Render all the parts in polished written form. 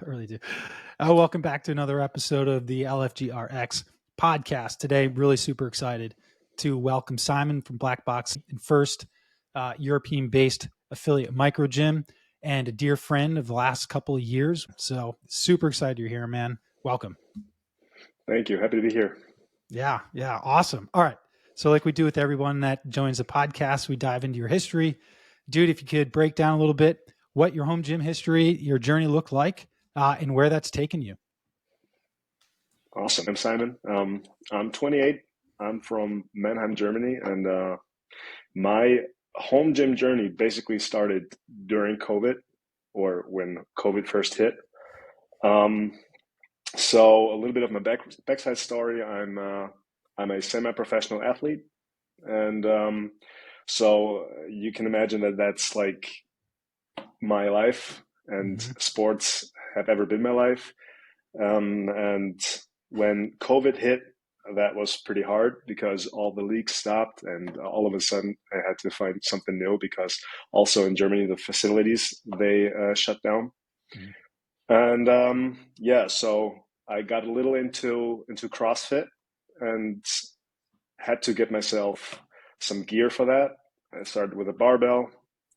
Early do. Welcome back to another episode of the LFGRX podcast. Today, really super excited to welcome Simon from Blackbox, and first European-based affiliate Microgym, and a dear friend of the last couple of years. So super excited you're here, man. Welcome. Thank you. Happy to be here. Yeah, awesome. All right. So like we do with everyone that joins the podcast, we dive into your history. Dude, if you could break down a little bit what your home gym history, your journey looked like, and where that's taken you. Awesome. I'm Simon. I'm 28. I'm from Mannheim, Germany, and my home gym journey basically started during COVID, or when COVID first hit. So a little bit of my backside story. I'm a semi-professional athlete, and so you can imagine that that's like my life, and sports have ever been my life. And when COVID hit, that was pretty hard because all the leagues stopped, and all of a sudden I had to find something new because also in Germany the facilities they shut down. And so I got a little into CrossFit and had to get myself some gear for that. I started with a barbell,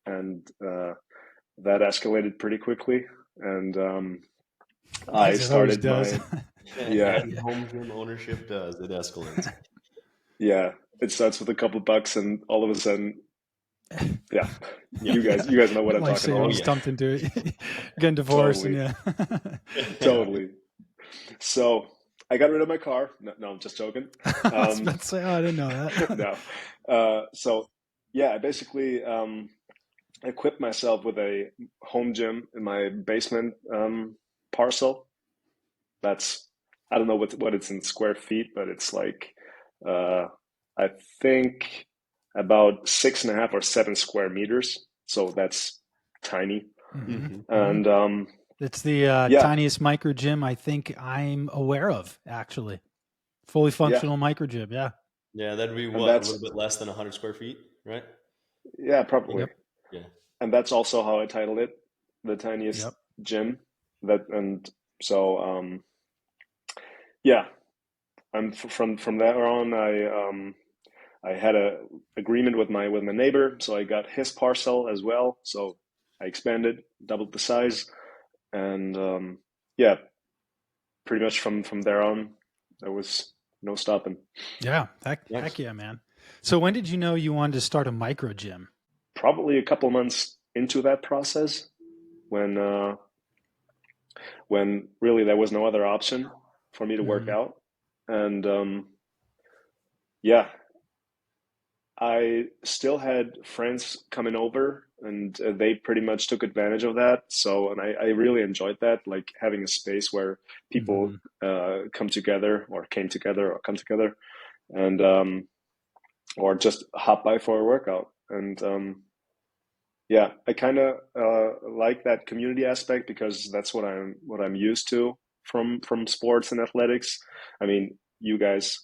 and that escalated pretty quickly. And I started my home gym ownership does. It escalates. Yeah, it starts with a couple bucks, and all of a sudden, you guys know what I'm talking about. Stumped into it, getting divorced, Totally. and Totally. So I got rid of my car. No, I'm just joking. I was about to say, I didn't know that. No. I basically equipped myself with a home gym in my basement parcel. That's, I don't know what it's in square feet, but it's like I think about 6.5 or 7 square meters. So that's tiny. And it's the tiniest microgym I think I'm aware of, actually. Fully functional microgym. Yeah, that'd be a little bit less than 100 square feet, right? Yeah, probably. Yep. Yeah. And that's also how I titled it, the tiniest gym. And from there on, I had a agreement with my neighbor, so I got his parcel as well. So I expanded, doubled the size, and pretty much from there on, there was no stopping. Yeah, heck yeah, man. So when did you know you wanted to start a micro gym? Probably a couple months into that process, when really there was no other option for me to work out. And I still had friends coming over, and they pretty much took advantage of that. So, and I really enjoyed that, like having a space where people come together, and or just hop by for a workout. And I kind of like that community aspect, because that's what I'm used to from sports and athletics. I mean, you guys,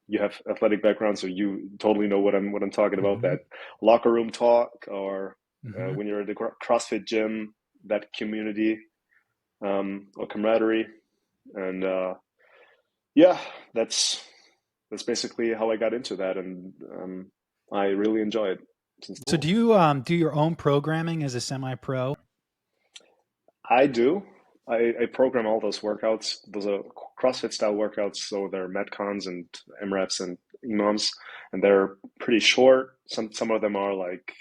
you have athletic background, so you totally know what I'm talking about. That locker room talk, or when you're at the CrossFit gym, that community or camaraderie, and that's basically how I got into that, and I really enjoy it. So do you do your own programming as a semi-pro? I do. I program all those workouts. Those are CrossFit style workouts, so they're Metcons and MREPs and EMOMs, and they're pretty short. Some of them are like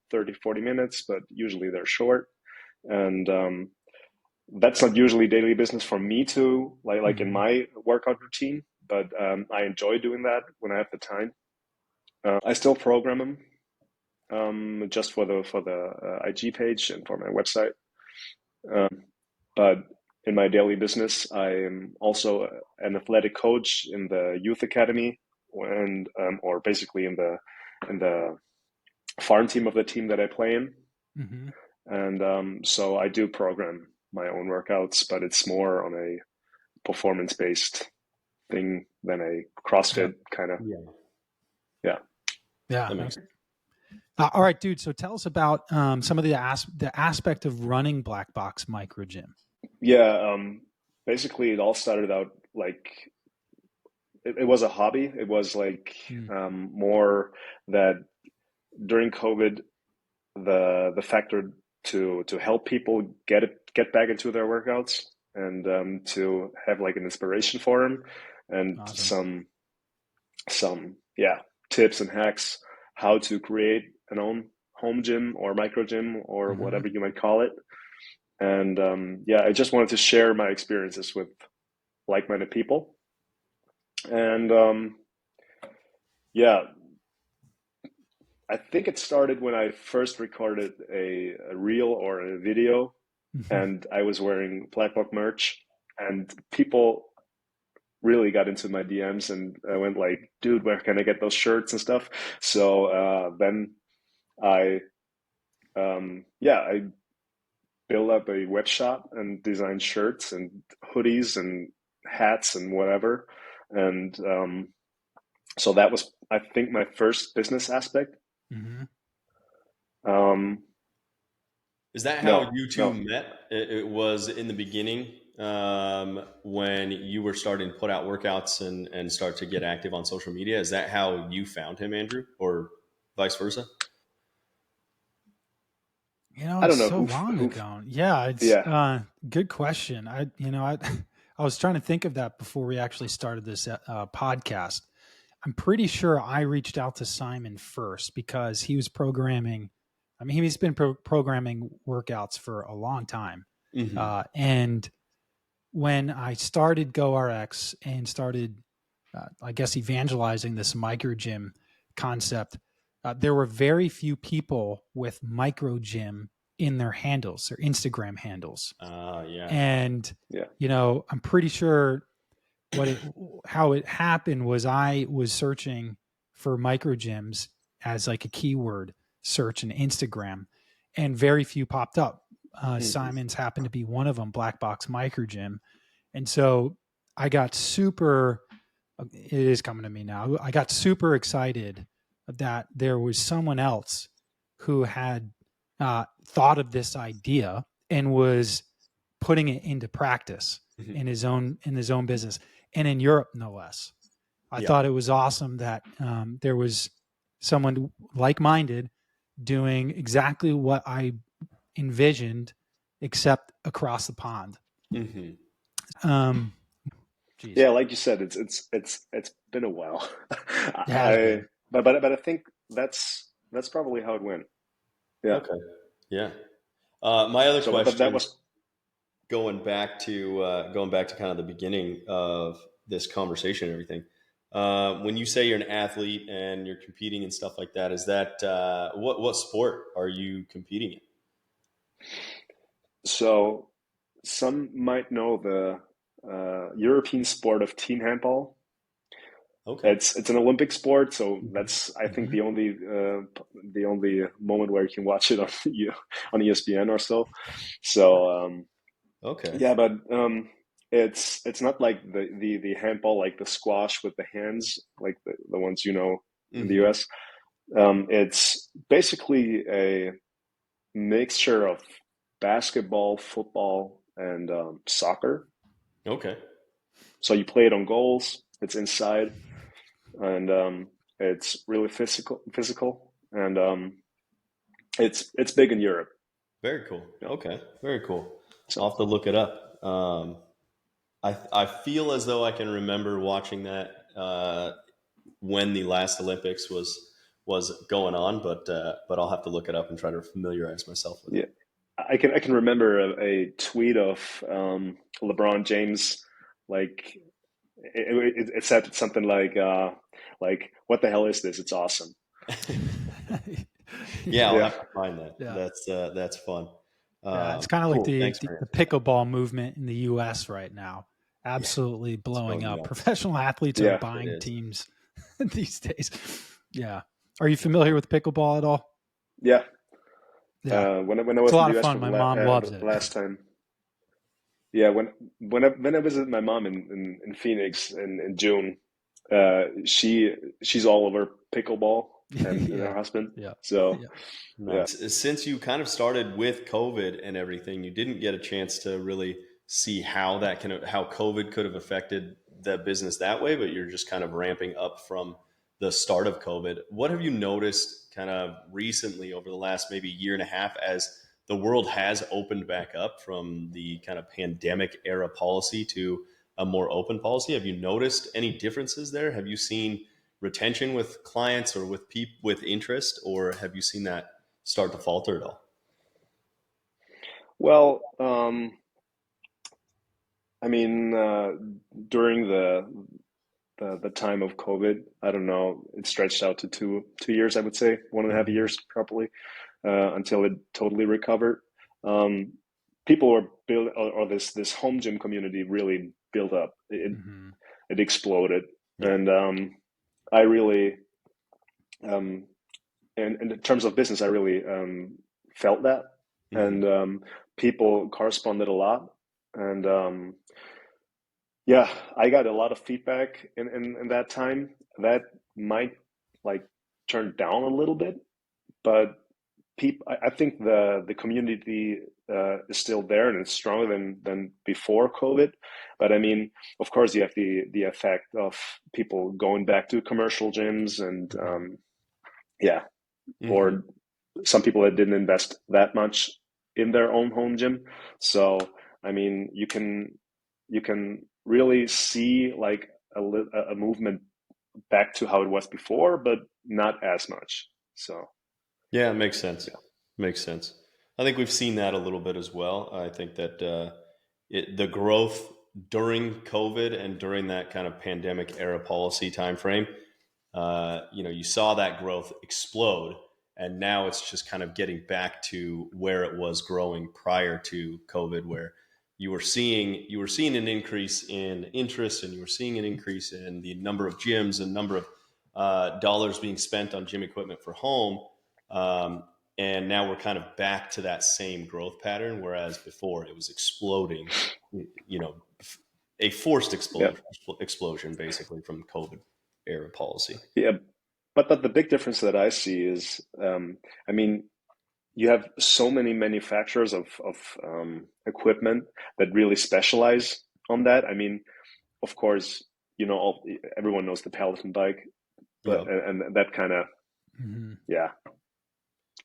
30, 40 minutes, but usually they're short. And that's not usually daily business for me to like in my workout routine, but I enjoy doing that when I have the time. I still program them just for the IG page and for my website. But in my daily business, I am also an athletic coach in the youth academy, and or basically in the farm team of the team that I play in. And so I do program my own workouts, but it's more on a performance-based thing than a CrossFit kind of. Yeah. That makes sense. All right, dude. So tell us about some of the aspect of running Blackbox Microgym. Yeah, basically it all started out like it was a hobby. It was like Mm, more that during COVID, the factor to help people get back into their workouts and to have like an inspiration for them and awesome. some yeah tips and hacks how to create an own home gym or micro gym or Hmm. whatever you might call it. And yeah, I just wanted to share my experiences with like-minded people. And yeah, I think it started when I first recorded a reel or a video, Hmm. and I was wearing Blackbox merch, and people really got into my DMs, and I went like, "Dude, where can I get those shirts and stuff?" So then I, yeah, I built up a web shop and designed shirts and hoodies and hats and whatever, and so that was, I think, my first business aspect. Hmm. Um, Is that how no, you two no. met? It was in the beginning, when you were starting to put out workouts and start to get active on social media. Is that how you found him, Andrew, or vice versa? I It's don't know so long who. ago. Yeah, it's Yeah. good question. I I was trying to think of that before we actually started this podcast. I'm pretty sure I reached out to Simon first because he was programming. I mean, he's been programming workouts for a long time. Hmm. And when I started GoRX and started, I guess, evangelizing this micro gym concept, there were very few people with micro gym in their handles, their Instagram handles. Yeah. And, Yeah. I'm pretty sure what it how it happened was I was searching for micro gyms as like a keyword search in Instagram, and very few popped up. Hmm. Simon's happened to be one of them, Blackbox Microgym, and so I got super. It is coming to me now. I got super excited that there was someone else who had thought of this idea and was putting it into practice Hmm. in his own business and in Europe, no less. I Yeah. thought it was awesome that there was someone like-minded doing exactly what I envisioned, except across the pond. Hmm. Um, geez, Yeah, like you said, it's been a while. it has I been. but I think that's probably how it went. Yeah. Okay. Yeah. My other So but that question, was going back to kind of the beginning of this conversation and everything. When you say you're an athlete and you're competing and stuff like that, is that what sport are you competing in? so some might know the European sport of team handball. Okay. It's an Olympic sport, so that's I think Mm-hmm. the only moment where you can watch it on on ESPN or so. So Okay. yeah, but it's not like the handball like the squash with the hands like the ones in the Hmm. US. It's basically a mixture of basketball, football, and soccer. Okay. So you play it on goals. It's inside, and it's really physical, and it's big in Europe. Very cool. Yeah. Okay. Very cool. I'll So have to look it up. I feel as though I can remember watching that when the last Olympics was going on, but I'll have to look it up and try to familiarize myself with it. yeah, I can remember a tweet of LeBron James like it said something like what the hell is this? It's awesome. Yeah, I'll Yeah, have to find that. Yeah. That's fun. Yeah, it's kind of like Cool. the, Thanks the for the answering that. pickleball movement in the U.S. right now. Yeah, Absolutely it's blowing going up. nuts. Professional athletes are yeah. It buying is. teams these days. Yeah. Are you familiar with pickleball at all? Yeah. Yeah, When I it's a was in lot the of US fun. for My mom loves the it. last time, yeah, when I visited my mom in Phoenix in June, she's all over pickleball and her Yeah, husband. yeah, So yeah. yeah, Nice. Since you kind of started with COVID and everything, you didn't get a chance to really see how COVID could have affected the business that way, but you're just kind of ramping up from the start of COVID. What have you noticed kind of recently over the last maybe year and a half as the world has opened back up from the kind of pandemic era policy to a more open policy? Have you noticed any differences there? Have you seen retention with clients or with people with interest, or have you seen that start to falter at all? Well, I mean, during the time of COVID, I don't know, it stretched out to two years, I would say, 1.5 years probably, until it totally recovered. People were built, or this home gym community really built up. It exploded, Yeah. and I really, and in terms of business, I really felt that, and people corresponded a lot, and yeah, I got a lot of feedback in that time that might like turn down a little bit, but I think the community is still there and it's stronger than before COVID. But I mean, of course, you have the effect of people going back to commercial gyms, and yeah, or some people that didn't invest that much in their own home gym. So I mean, you can really see like a movement back to how it was before, but not as much. So Yeah, it makes sense. yeah. Makes sense. I think we've seen that a little bit as well. I think that the growth during COVID and during that kind of pandemic era policy timeframe, you saw that growth explode, and now it's just kind of getting back to where it was growing prior to COVID, where you were seeing an increase in interest, and you were seeing an increase in the number of gyms and number of dollars being spent on gym equipment for home. Um, and now we're kind of back to that same growth pattern, whereas before it was exploding, you know, a forced Yeah. explosion basically from COVID era policy. Yeah, but the big difference that I see is, I mean, you have so many manufacturers of equipment that really specialize on that. I mean, of course, everyone knows the Peloton bike, but Yeah. and that kind of yeah Yeah.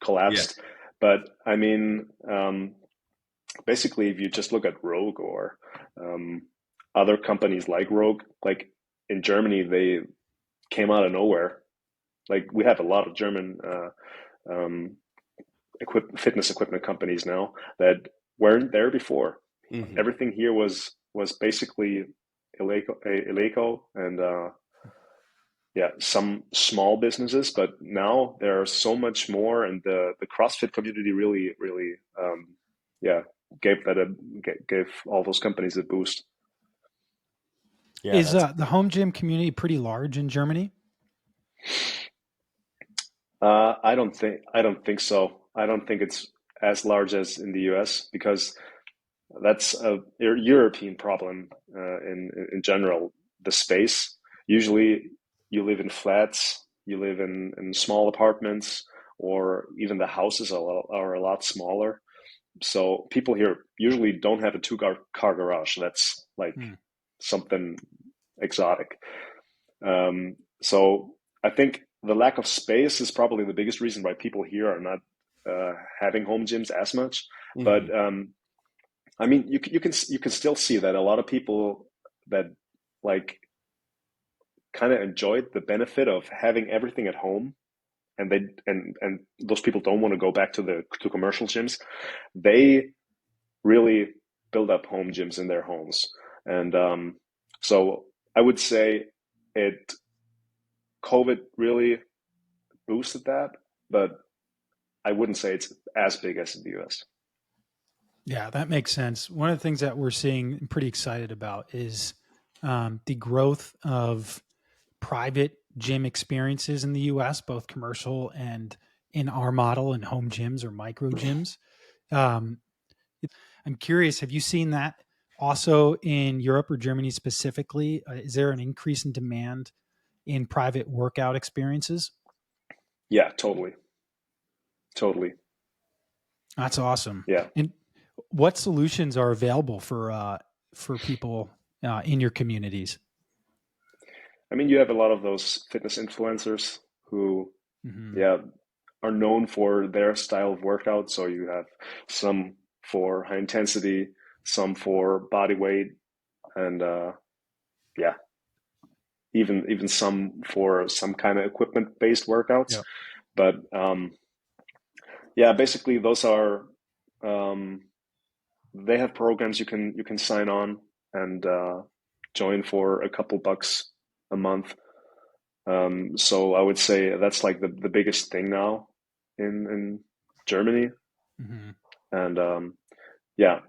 collapsed. But I mean, basically, if you just look at Rogue or um, other companies like Rogue, like in Germany, they came out of nowhere. Like we have a lot of German um, fitness equipment companies now that weren't there before. Hmm. Everything here was basically Eleco and yeah, some small businesses, but now there are so much more, and the CrossFit community really yeah gave all those companies a boost. Yeah. Is That's the home gym community pretty large in Germany? I don't think so. I don't think it's as large as in the US, because that's a European problem in general. The space. Usually, you live in flats, you live in small apartments, or even the houses are a lot smaller. So people here usually don't have a two car garage. That's like something exotic. So I think the lack of space is probably the biggest reason why people here are not having home gyms as much. Mhm. But I mean, you can still see that a lot of people that like kind of enjoyed the benefit of having everything at home, and those people don't want to go back to commercial gyms. They really build up home gyms in their homes, and so I would say it COVID really boosted that, but I wouldn't say it's as big as in the US. Yeah, that makes sense. One of the things that we're seeing and pretty excited about is the growth of private gym experiences in the US, both commercial and in our model in home gyms or micro gyms. Um, I'm curious, have you seen that also in Europe or Germany specifically? Is there an increase in demand in private workout experiences? Yeah, totally. That's awesome. Yeah. And what solutions are available for people in your communities? I mean, you have a lot of those fitness influencers who, yeah, are known for their style of workout. So you have some for high intensity, some for body weight, and yeah, even some for some kind of equipment based workouts. Yep. But yeah, basically those are um, they have programs you can sign on and join for a couple bucks a month. So I would say that's like the biggest thing now in Germany, and yeah,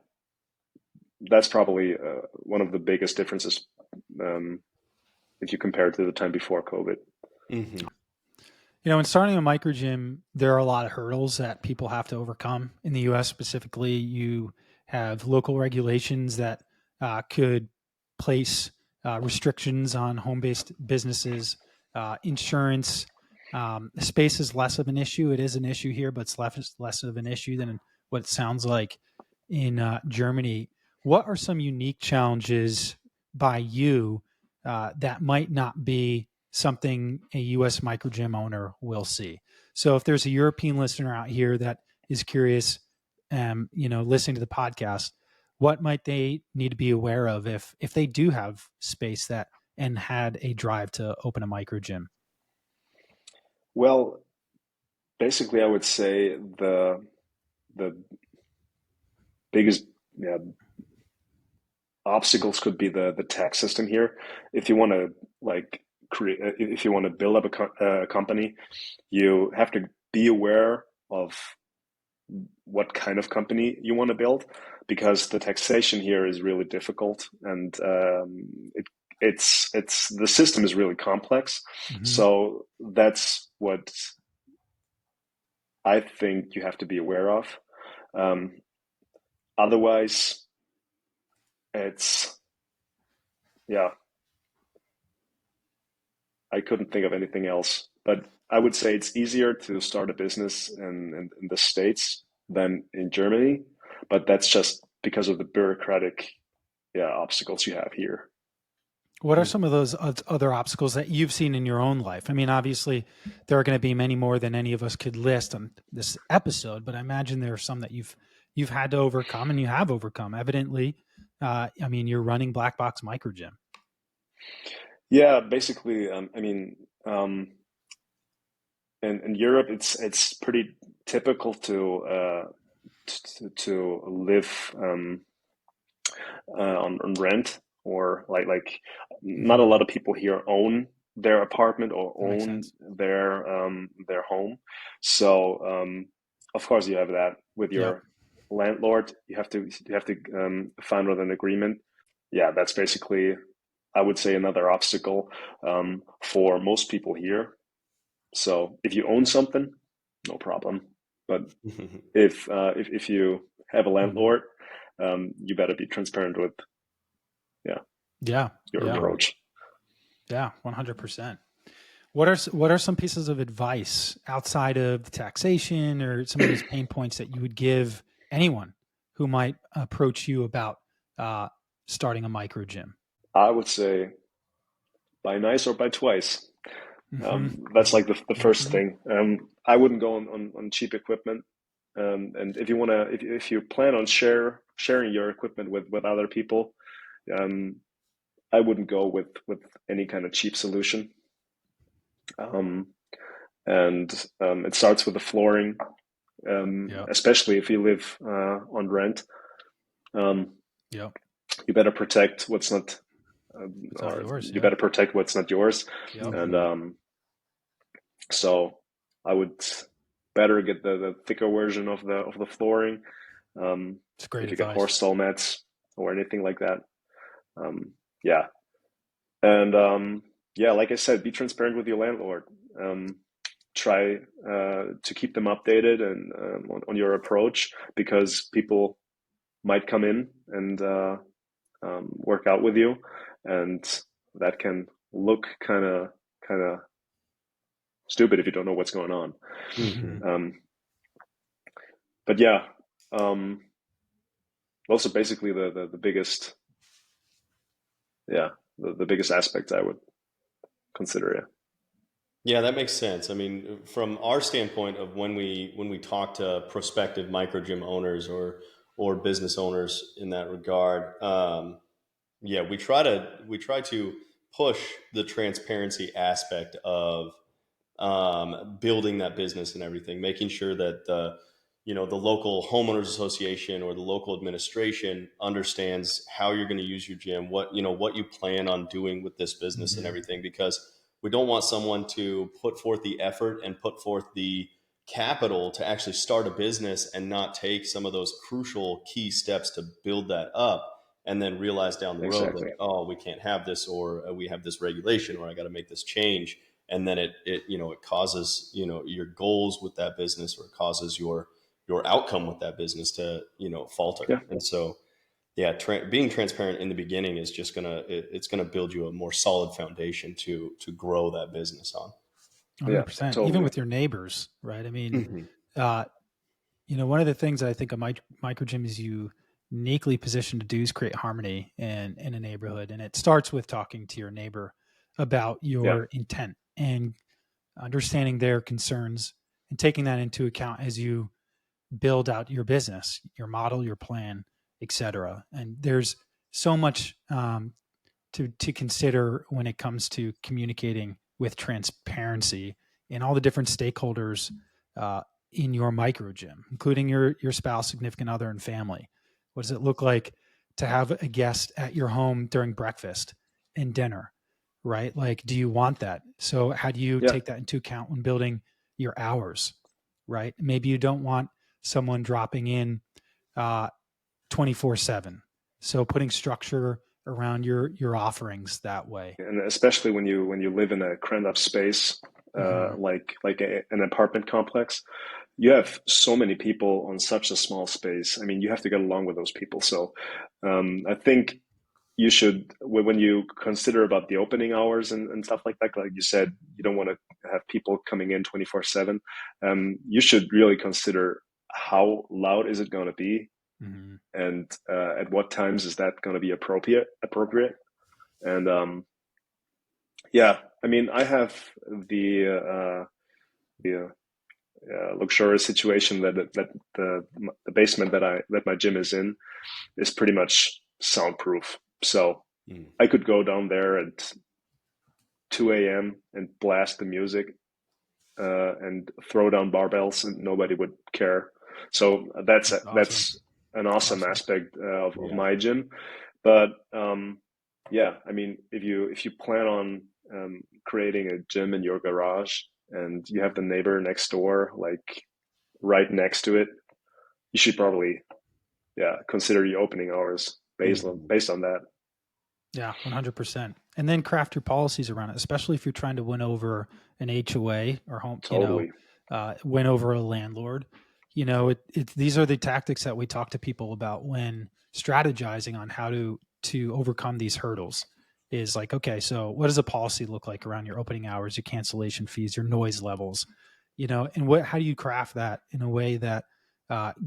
that's probably one of the biggest differences um, if you compare it to the time before COVID. Mm-hmm. In starting a micro gym, there are a lot of hurdles that people have to overcome. In the U.S. specifically, you have local regulations that could place restrictions on home-based businesses. Insurance, space is less of an issue. It is an issue here, but it's less of an issue than what it sounds like in Germany. What are some unique challenges by you that might not be something a US micro gym owner will see? So if there's a European listener out here that is curious, listening to the podcast, what might they need to be aware of if they do have space that and had a drive to open a micro gym? Well, basically, I would say the biggest, yeah, obstacles could be the tax system here. If you want to like create, if you want to build up a company, you have to be aware of what kind of company you want to build, because the taxation here is really difficult, and it's the system is really complex. So that's what I think you have to be aware of. Otherwise, it's, yeah, I couldn't think of anything else. But I would say it's easier to start a business in the States than in Germany. But that's just because of the bureaucratic, yeah, obstacles you have here. What are some of those other obstacles that you've seen in your own life? I mean, obviously, there are going to be many more than any of us could list on this episode, but I imagine there are some that you've had to overcome and you have overcome. Evidently, I mean, you're running Blackbox Microgym. Yeah, basically, I mean, in Europe, it's pretty typical to live on rent, or like not a lot of people here own their apartment or own their home. So of course you have that with Yep. your landlord. You have to find out an agreement. Yeah, that's basically, I would say, another obstacle for most people here. So if you own something, no problem. But if you have a landlord, you better be transparent with, Yeah. your Yeah. approach. Yeah. 100%. What are some pieces of advice outside of the taxation or some of these pain points that you would give anyone who might approach you about starting a micro gym? I would say buy nice or buy twice. That's like the first thing. I wouldn't go on cheap equipment. And if you wanna, if you plan on sharing your equipment with other people, um, I wouldn't go with any kind of cheap solution. Um, and it starts with the flooring, Yeah. especially if you live on rent. Um, Yeah. you better protect what's not, It's not or yours. you Yeah. better protect what's not yours. Yep. And so I would better get the thicker version of the flooring. It's great If you get advice. horse stall mats or anything like that, yeah. And yeah, like I said, be transparent with your landlord. Try to keep them updated and on your approach, because people might come in and work out with you, and that can look kind of stupid if you don't know what's going on. Mm-hmm. But yeah, um, those are basically the biggest, the biggest aspects I would consider. Yeah. Yeah, that makes sense. I mean, from our standpoint of when we talk to prospective microgym owners or business owners in that regard, yeah, we try to push the transparency aspect of building that business and everything, making sure that the local homeowners association or the local administration understands how you're going to use your gym, what you plan on doing with this business and everything, because we don't want someone to put forth the effort and put forth the capital to actually start a business and not take some of those crucial key steps to build that up, and then realize down the road Exactly. that, oh, we can't have this, or we have this regulation, or I got to make this change. And then it causes your goals with that business, or it causes your outcome with that business to falter. Yeah. And so, yeah, being transparent in the beginning is just it's gonna build you a more solid foundation to grow that business on. 100%. Even Totally. with your neighbors, right? I mean, Mhm. uh, one of the things I think a microgym is uniquely positioned to do is create harmony in a neighborhood, and it starts with talking to your neighbor about Yeah. your intent and understanding their concerns and taking that into account as you build out your business, your model, your plan, etc. And there's so much to consider when it comes to communicating with transparency and all the different stakeholders in your micro gym, including your spouse, significant other, and family. What does it look like to have a guest at your home during breakfast and dinner, right? Like, do you want that? So how do you Yeah. take that into account when building your hours, right? Maybe you don't want someone dropping in 24/7. So putting structure around your offerings that way. And especially when you live in a crammed up space, Mm-hmm. like an apartment complex, you have so many people on such a small space. I mean, you have to get along with those people. So I think you should, when you consider about the opening hours and stuff like you said, you don't want to have people coming in 24/7. You should really consider how loud is it going to be, Mm-hmm. and at what times is that going to be appropriate. And yeah, I mean, I have the luxurious situation that the basement that my gym is in is pretty much soundproof. So Mm. I could go down there at 2 a.m. and blast the music and throw down barbells, and nobody would care. So That's awesome. that's an awesome Awesome. aspect of Yeah. my gym. But yeah, I mean, if you plan on creating a gym in your garage and you have the neighbor next door, like right next to it, you should probably consider your opening hours Mhm. based on that. Yeah, 100%. And then craft your policies around it, especially if you're trying to win over an HOA or home, Totally. win over a landlord. These are the tactics that we talk to people about when strategizing on how to overcome these hurdles. Is like, okay, so what does a policy look like around your opening hours, your cancellation fees, your noise levels, and how do you craft that in a way that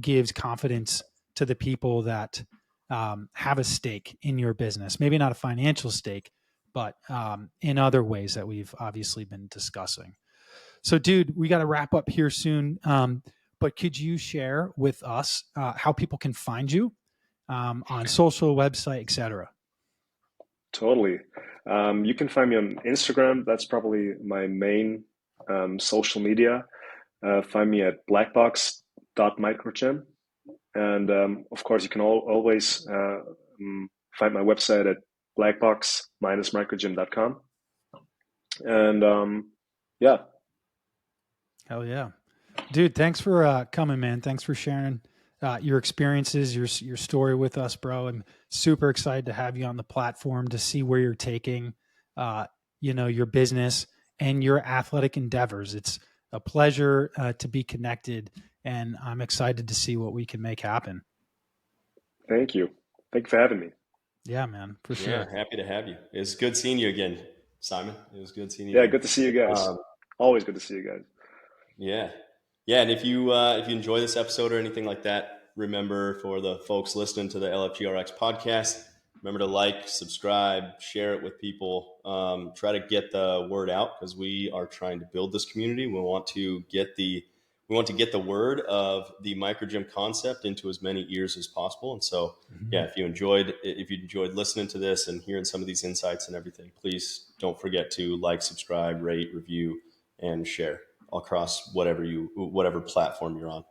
gives confidence to the people that have a stake in your business, maybe not a financial stake, but in other ways that we've obviously been discussing. So, dude, we got to wrap up here soon. But could you share with us how people can find you on social, website, etc.? Totally. You can find me on Instagram. That's probably my main social media. Find me at blackbox.microgym. And of course, you can always find my website at blackbox-microgym.com. And yeah, Hell yeah, dude! Thanks for coming, man. Thanks for sharing your experiences, your story with us, bro. I'm super excited to have you on the platform to see where you're taking, your business and your athletic endeavors. It's a pleasure to be connected, and I'm excited to see what we can make happen. thank you. Thank you for having me. Yeah, man, for Yeah, sure. happy to have you. It was good seeing you again, Simon. It was good seeing you Yeah, again. good to see you guys. Um, Always good to see you guys. yeah, yeah. And if you enjoy this episode or anything like that, remember, for the folks listening to the LFGRX podcast, remember to like, subscribe, share it with people. Try to get the word out, because we are trying to build this community. We want to get the word of the microgym concept into as many ears as possible. And so, yeah, if you enjoyed listening to this and hearing some of these insights and everything, please don't forget to like, subscribe, rate, review, and share across whatever platform you're on.